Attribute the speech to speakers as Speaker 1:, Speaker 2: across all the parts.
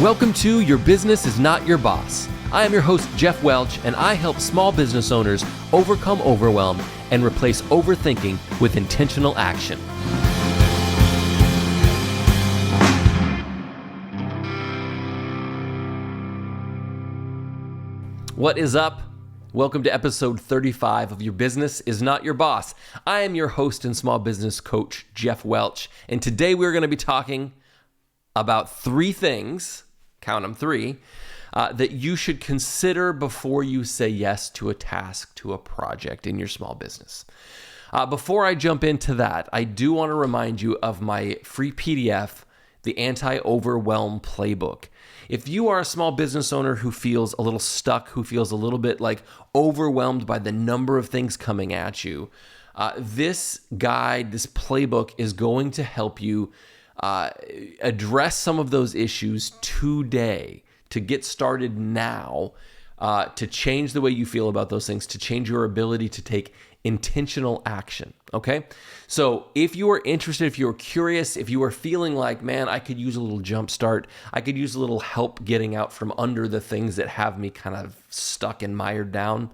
Speaker 1: Welcome to Your Business is Not Your Boss. I am your host, Geoff Welch, and I help small business owners overcome overwhelm and replace overthinking with intentional action. What is up? Welcome to episode 35 of Your Business is Not Your Boss. I am your host and small business coach, Geoff Welch, and today we're going to be talking about three things, count them three, that you should consider before you say yes to a task, to a project in your small business. Before I jump into that, I do want to remind you of my free PDF, the Anti-Overwhelm Playbook. If you are a small business owner who feels a little stuck, who feels a little bit like overwhelmed by the number of things coming at you, this guide, this playbook is going to help you address some of those issues today, to get started now, to change the way you feel about those things, to change your ability to take intentional action, okay? So if you are interested, if you're curious, if you are feeling like, man, I could use a little jump start, I could use a little help getting out from under the things that have me kind of stuck and mired down,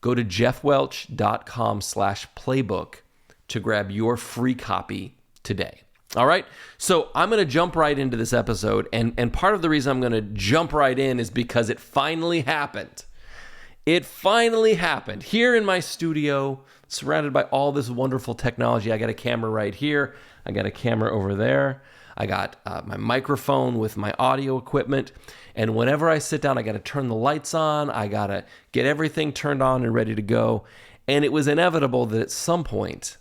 Speaker 1: go to jeffwelch.com/playbook to grab your free copy today. All right, so I'm going to jump right into this episode, and part of the reason I'm going to jump right in is because it finally happened. It finally happened here in my studio, surrounded by all this wonderful technology. I got a camera right here. I got a camera over there. I got my microphone with my audio equipment, and whenever I sit down, I got to turn the lights on. I got to get everything turned on and ready to go, and it was inevitable that at some point,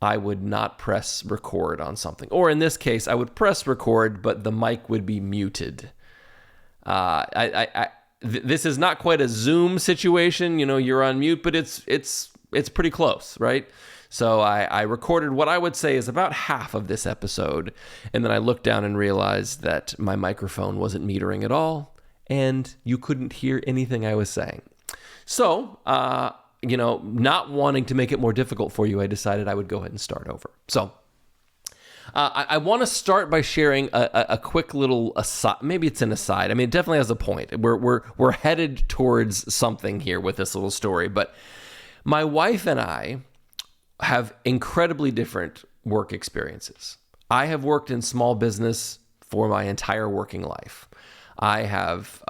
Speaker 1: I would not press record on something. Or in this case, I would press record, but the mic would be muted. This is not quite a Zoom situation. You know, you're on mute, but it's pretty close, right? So I recorded what I would say is about half of this episode, and then I looked down and realized that my microphone wasn't metering at all, and you couldn't hear anything I was saying. So, not wanting to make it more difficult for you, I decided I would go ahead and start over. So I want to start by sharing a quick little aside. Maybe it's an aside. I mean, it definitely has a point. We're headed towards something here with this little story. But my wife and I have incredibly different work experiences. I have worked in small business for my entire working life. I've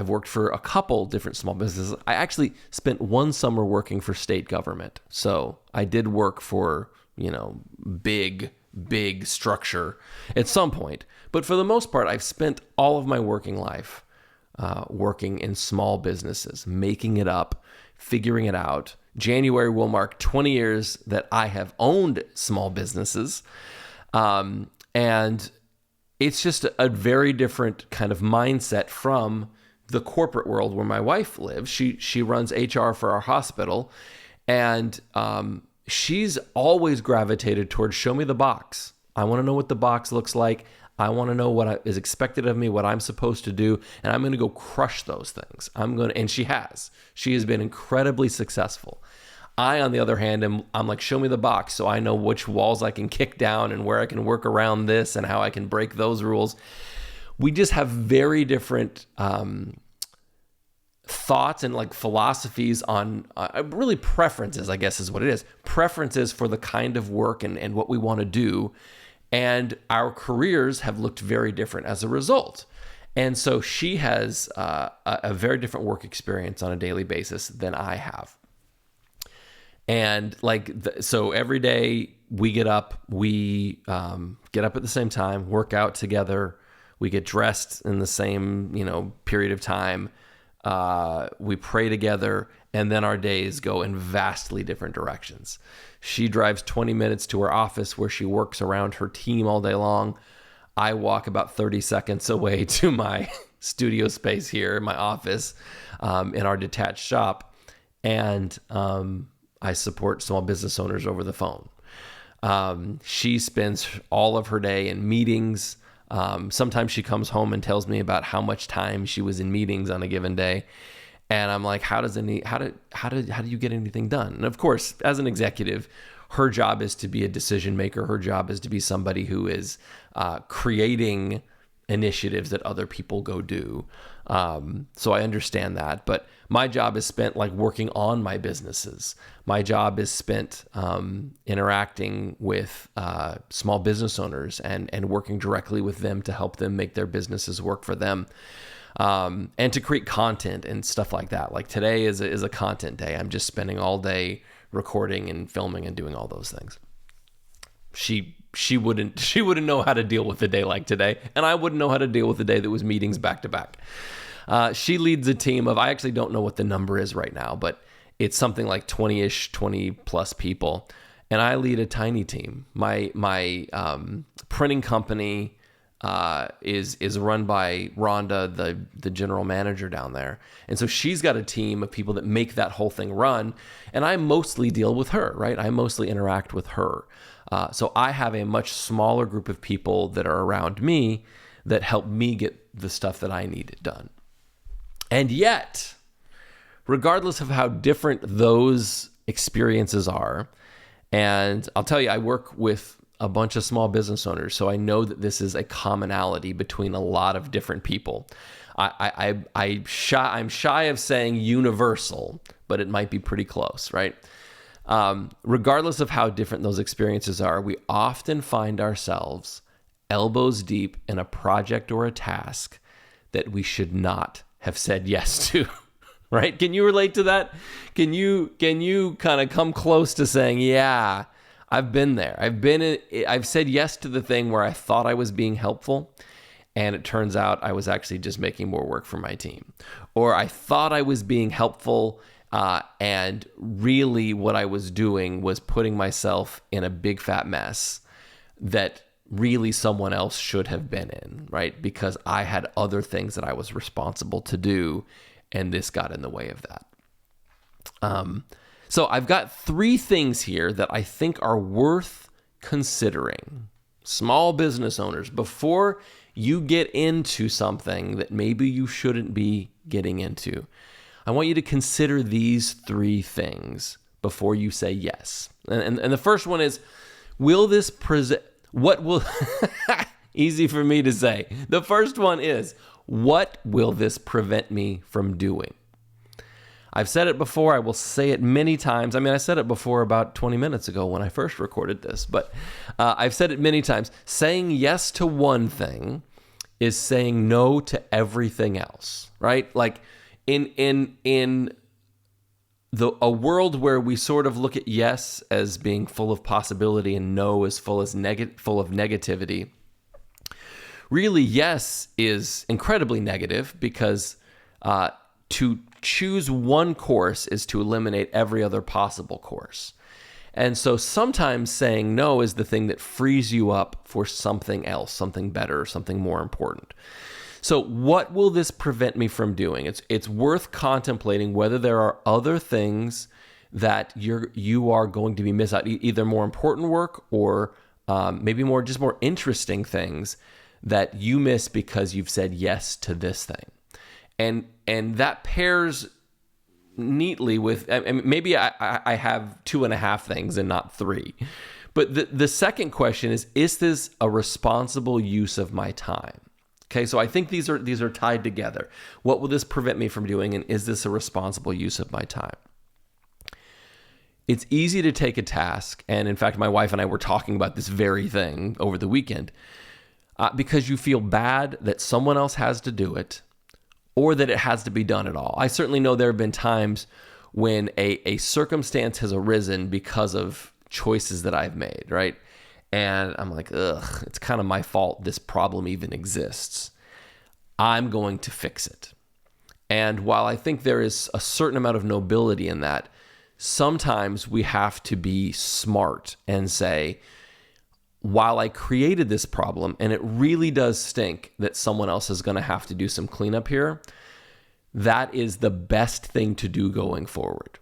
Speaker 1: worked for a couple different small businesses. I actually spent one summer working for state government. So I did work for, big structure at some point. But for the most part, I've spent all of my working life working in small businesses, making it up, figuring it out. January will mark 20 years that I have owned small businesses. And it's just a very different kind of mindset from the corporate world where my wife lives. She runs HR for our hospital, and she's always gravitated towards show me the box. I want to know what the box looks like. I want to know what is expected of me, what I'm supposed to do, and I'm going to go crush those things. And she has. She has been incredibly successful. I, on the other hand, I'm like, show me the box so I know which walls I can kick down and where I can work around this and how I can break those rules. We just have very different thoughts and like philosophies on really preferences, I guess is what it is. Preferences for the kind of work and what we want to do. And our careers have looked very different as a result. And so she has a very different work experience on a daily basis than I have. And so every day we get up at the same time, work out together. We get dressed in the same, period of time. We pray together, and then our days go in vastly different directions. She drives 20 minutes to her office where she works around her team all day long. I walk about 30 seconds away to my studio space here in my office, in our detached shop. And, I support small business owners over the phone. She spends all of her day in meetings. Sometimes she comes home and tells me about how much time she was in meetings on a given day. And I'm like, how do you get anything done? And of course, as an executive, her job is to be a decision maker. Her job is to be somebody who is creating initiatives that other people go do. So I understand that, but my job is spent like working on my businesses. My job is spent interacting with small business owners and working directly with them to help them make their businesses work for them. And to create content and stuff like that. Like today is a content day. I'm just spending all day recording and filming and doing all those things. She wouldn't know how to deal with a day like today, and I wouldn't know how to deal with a day that was meetings back to back. She leads a team of, I actually don't know what the number is right now, but it's something like 20 plus people, and I lead a tiny team. My printing company is run by Rhonda, the general manager down there. And so she's got a team of people that make that whole thing run. And I mostly deal with her, right? I mostly interact with her. So I have a much smaller group of people that are around me that help me get the stuff that I need done. And yet, regardless of how different those experiences are, and I'll tell you, I work with a bunch of small business owners, so I know that this is a commonality between a lot of different people. I'm shy of saying universal, but it might be pretty close, right? Regardless of how different those experiences are, we often find ourselves elbows deep in a project or a task that we should not have said yes to, right? Can you relate to that? Can you kind of come close to saying, yeah, I've been there. I've said yes to the thing where I thought I was being helpful, and it turns out I was actually just making more work for my team. Or I thought I was being helpful, and really what I was doing was putting myself in a big fat mess that really someone else should have been in, right? Because I had other things that I was responsible to do, and this got in the way of that. So I've got 3 things here that I think are worth considering. Small business owners, before you get into something that maybe you shouldn't be getting into, I want you to consider these 3 things before you say yes. And the first one is, will this present, what will, easy for me to say. The first one is, what will this prevent me from doing? I've said it before. I will say it many times. I mean, I said it before about 20 minutes ago when I first recorded this, but I've said it many times. Saying yes to one thing is saying no to everything else, right? Like in a world where we sort of look at yes as being full of possibility and no as full of negativity, really yes is incredibly negative because to choose one course is to eliminate every other possible course. And so sometimes saying no is the thing that frees you up for something else, something better, something more important. So what will this prevent me from doing? It's worth contemplating whether there are other things that you are going to be miss out, either more important work or maybe more interesting things that you miss because you've said yes to this thing. And that pairs neatly with, I mean, maybe I have 2.5 things and not 3. But the second question is this a responsible use of my time? Okay, so I think these are tied together. What will this prevent me from doing, and is this a responsible use of my time? It's easy to take a task, and in fact, my wife and I were talking about this very thing over the weekend, because you feel bad that someone else has to do it, or that it has to be done at all. I certainly know there have been times when a circumstance has arisen because of choices that I've made, right? And I'm like, ugh, it's kind of my fault this problem even exists. I'm going to fix it. And while I think there is a certain amount of nobility in that, sometimes we have to be smart and say, while I created this problem, and it really does stink that someone else is going to have to do some cleanup here, that is the best thing to do going forward.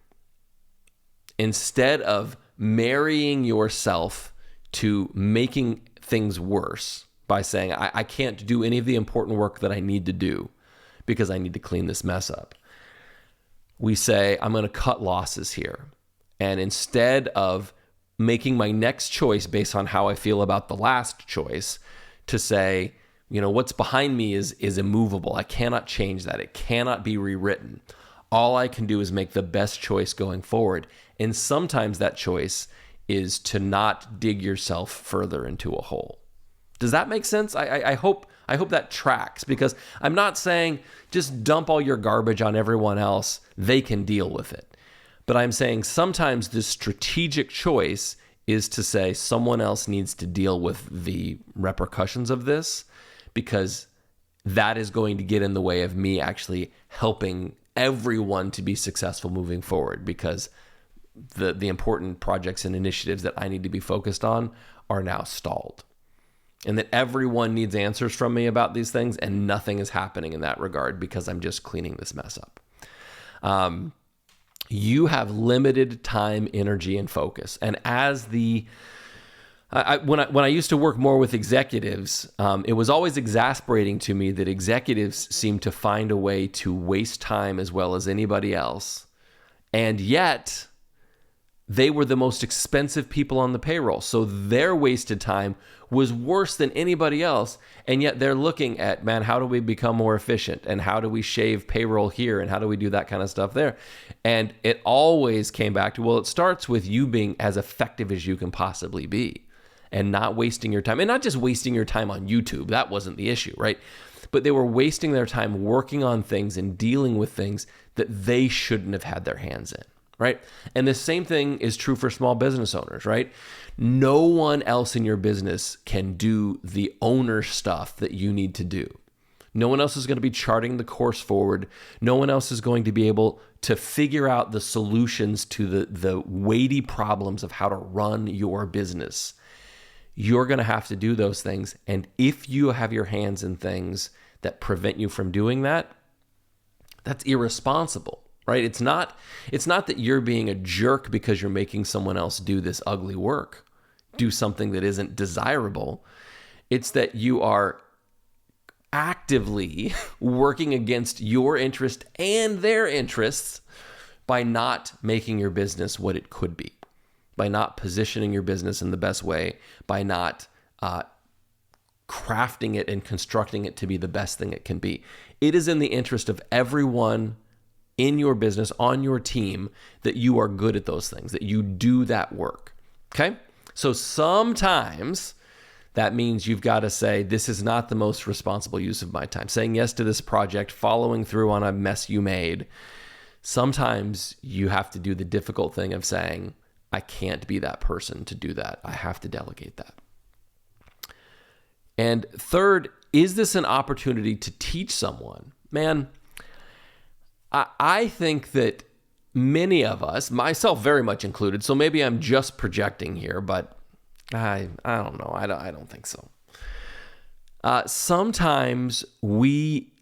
Speaker 1: Instead of marrying yourself to making things worse by saying, I can't do any of the important work that I need to do because I need to clean this mess up, we say, I'm going to cut losses here. And instead of making my next choice based on how I feel about the last choice, to say, What's behind me is immovable. I cannot change that. It cannot be rewritten. All I can do is make the best choice going forward. And sometimes that choice is to not dig yourself further into a hole. Does that make sense? I hope that tracks, because I'm not saying just dump all your garbage on everyone else. They can deal with it. But I'm saying sometimes the strategic choice is to say someone else needs to deal with the repercussions of this, because that is going to get in the way of me actually helping everyone to be successful moving forward, because the important projects and initiatives that I need to be focused on are now stalled. And that everyone needs answers from me about these things, and nothing is happening in that regard because I'm just cleaning this mess up. You have limited time, energy, and focus. And as when I used to work more with executives, it was always exasperating to me that executives seem to find a way to waste time as well as anybody else. And yet, they were the most expensive people on the payroll. So their wasted time was worse than anybody else. And yet they're looking at, man, how do we become more efficient? And how do we shave payroll here? And how do we do that kind of stuff there? And it always came back to, well, it starts with you being as effective as you can possibly be and not wasting your time. And not just wasting your time on YouTube. That wasn't the issue, right? But they were wasting their time working on things and dealing with things that they shouldn't have had their hands in. Right? And the same thing is true for small business owners, right? No one else in your business can do the owner stuff that you need to do. No one else is going to be charting the course forward. No one else is going to be able to figure out the solutions to the weighty problems of how to run your business. You're going to have to do those things. And if you have your hands in things that prevent you from doing that, that's irresponsible. Right? It's not that you're being a jerk because you're making someone else do this ugly work, do something that isn't desirable. It's that you are actively working against your interest and their interests by not making your business what it could be, by not positioning your business in the best way, by not crafting it and constructing it to be the best thing it can be. It is in the interest of everyone in your business, on your team, that you are good at those things, that you do that work, okay? So sometimes that means you've got to say, this is not the most responsible use of my time. Saying yes to this project, following through on a mess you made. Sometimes you have to do the difficult thing of saying, I can't be that person to do that. I have to delegate that. And third, is this an opportunity to teach someone? Man, I think that many of us, myself very much included, so maybe I'm just projecting here, but I don't know. I don't think so. Sometimes we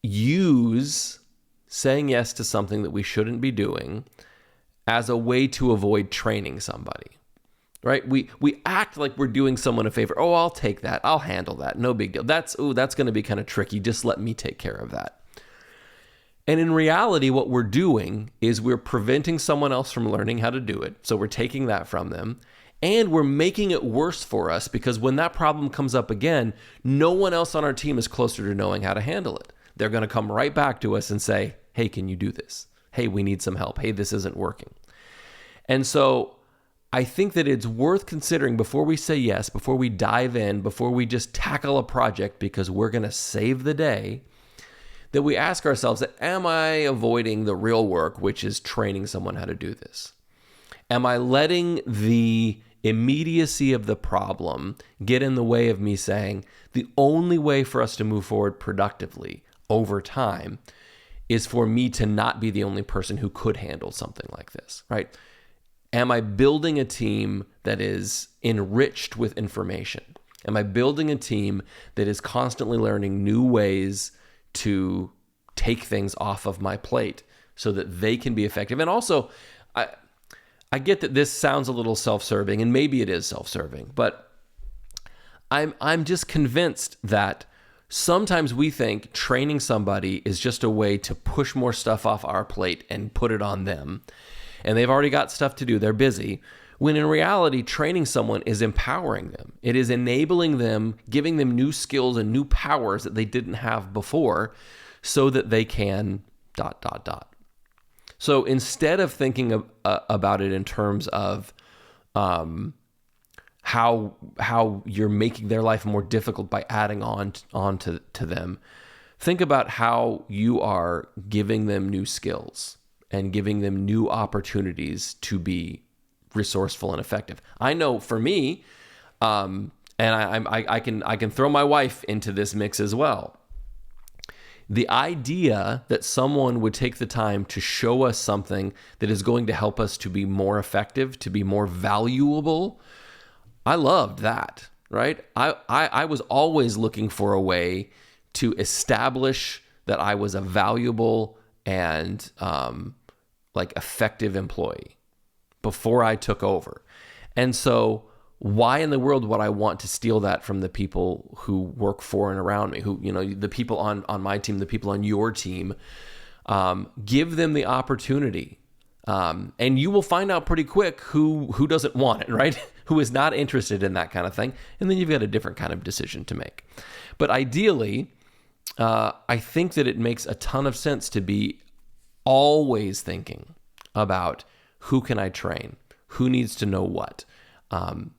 Speaker 1: use saying yes to something that we shouldn't be doing as a way to avoid training somebody, right? We act like we're doing someone a favor. Oh, I'll take that. I'll handle that. No big deal. That's going to be kind of tricky. Just let me take care of that. And in reality, what we're doing is we're preventing someone else from learning how to do it. So we're taking that from them, and we're making it worse for us, because when that problem comes up again, no one else on our team is closer to knowing how to handle it. They're going to come right back to us and say, hey, can you do this? Hey, we need some help. Hey, this isn't working. And so I think that it's worth considering before we say yes, before we dive in, before we just tackle a project because we're going to save the day, that we ask ourselves, am I avoiding the real work, which is training someone how to do this? Am I letting the immediacy of the problem get in the way of me saying, the only way for us to move forward productively over time is for me to not be the only person who could handle something like this, right? Am I building a team that is enriched with information? Am I building a team that is constantly learning new ways to take things off of my plate so that they can be effective? And also, I get that this sounds a little self-serving, and maybe it is self-serving, but I'm just convinced that sometimes we think training somebody is just a way to push more stuff off our plate and put it on them. And they've already got stuff to do. They're busy. When in reality, training someone is empowering them. It is enabling them, giving them new skills and new powers that they didn't have before so that they can ... So instead of thinking about it in terms of how you're making their life more difficult by adding on to them, think about how you are giving them new skills and giving them new opportunities to be resourceful and effective. I know for me, and I can throw my wife into this mix as well. The idea that someone would take the time to show us something that is going to help us to be more effective, to be more valuable, I loved that, right? I was always looking for a way to establish that I was a valuable and effective employee before I took over. And so why in the world would I want to steal that from the people who work for and around me, who, the people on my team, the people on your team? Give them the opportunity. And you will find out pretty quick who doesn't want it, right? Who is not interested in that kind of thing. And then you've got a different kind of decision to make. But ideally, I think that it makes a ton of sense to be always thinking about who can I train? Who needs to know what?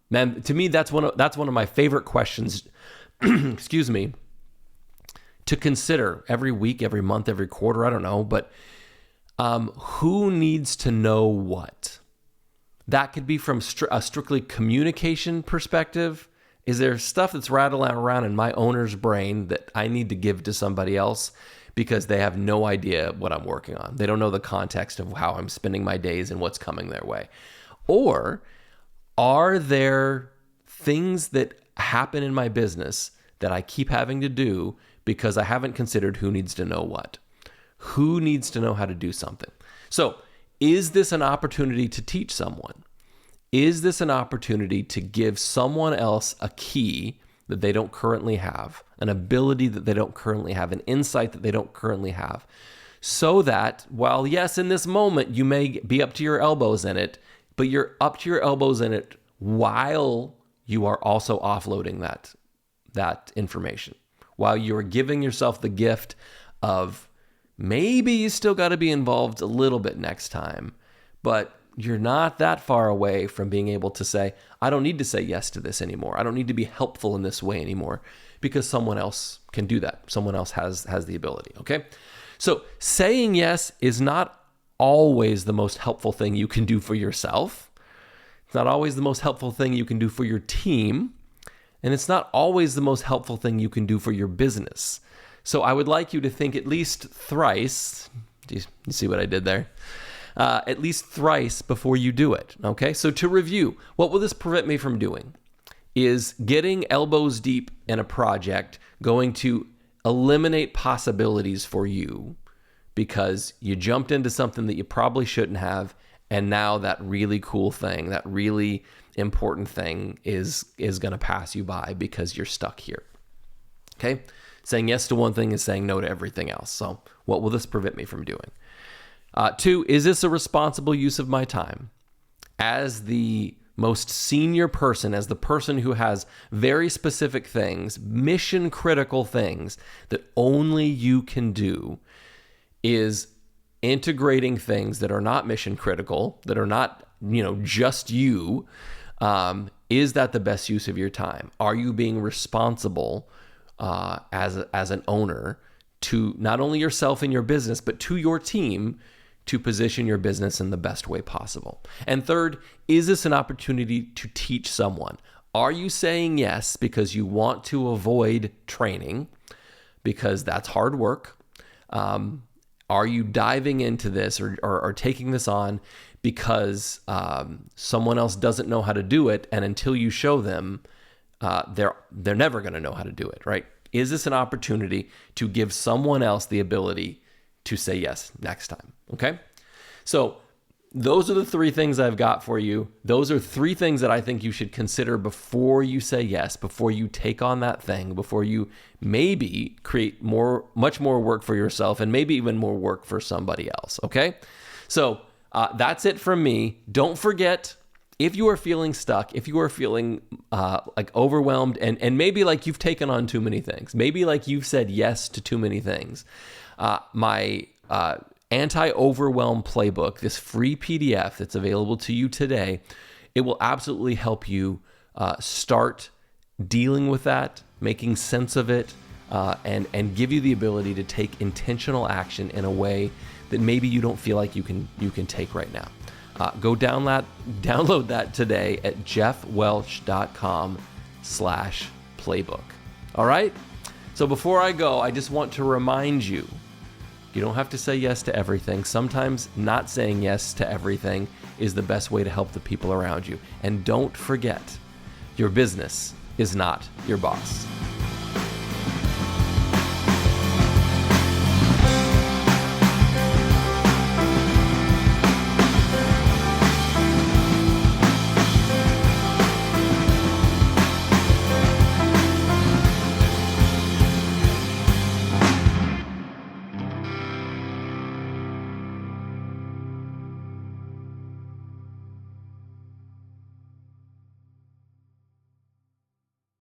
Speaker 1: Man, to me, that's one of my favorite questions, excuse me, to consider every week, every month, every quarter, I don't know, but who needs to know what? That could be from a strictly communication perspective. Is there stuff that's rattling around in my owner's brain that I need to give to somebody else because they have no idea what I'm working on? They don't know the context of how I'm spending my days and what's coming their way. Or are there things that happen in my business that I keep having to do because I haven't considered who needs to know what? Who needs to know how to do something? So, is this an opportunity to teach someone? Is this an opportunity to give someone else a key that they don't currently have, an ability that they don't currently have, an insight that they don't currently have, so that while, yes, in this moment, you may be up to your elbows in it, but you're up to your elbows in it while you are also offloading that information, while you're giving yourself the gift of maybe you still got to be involved a little bit next time, but you're not that far away from being able to say, I don't need to say yes to this anymore. I don't need to be helpful in this way anymore because someone else can do that. Someone else has the ability, okay? So saying yes is not always the most helpful thing you can do for yourself. It's not always the most helpful thing you can do for your team. And it's not always the most helpful thing you can do for your business. So I would like you to think at least thrice. You see what I did there? At least thrice before you do it, okay? So to review, what will this prevent me from doing? Is getting elbows deep in a project going to eliminate possibilities for you because you jumped into something that you probably shouldn't have, and now that really cool thing, that really important thing is going to pass you by because you're stuck here, okay? Saying yes to one thing is saying no to everything else. So what will this prevent me from doing? 2, is this a responsible use of my time? As the most senior person, as the person who has very specific things, mission critical things that only you can do, is integrating things that are not mission critical, that are not, just you. Is that the best use of your time? Are you being responsible as an owner to not only yourself and your business, but to your team to position your business in the best way possible? And 3rd, is this an opportunity to teach someone? Are you saying yes because you want to avoid training because that's hard work? Are you diving into this or taking this on because someone else doesn't know how to do it, and until you show them, they're never going to know how to do it, right? Is this an opportunity to give someone else the ability to say yes next time? Okay? So those are the 3 things I've got for you. Those are 3 things that I think you should consider before you say yes, before you take on that thing, before you maybe create much more work for yourself and maybe even more work for somebody else. Okay? So that's it from me. Don't forget, if you are feeling stuck, if you are feeling like overwhelmed, and maybe like you've taken on too many things, maybe like you've said yes to too many things, my anti-overwhelm playbook, this free PDF that's available to you today, it will absolutely help you start dealing with that, making sense of it, and give you the ability to take intentional action in a way that maybe you don't feel like you can take right now. Go download that today at jeffwelch.com/playbook. All right? So before I go, I just want to remind you, you don't have to say yes to everything. Sometimes not saying yes to everything is the best way to help the people around you. And don't forget, your business is not your boss.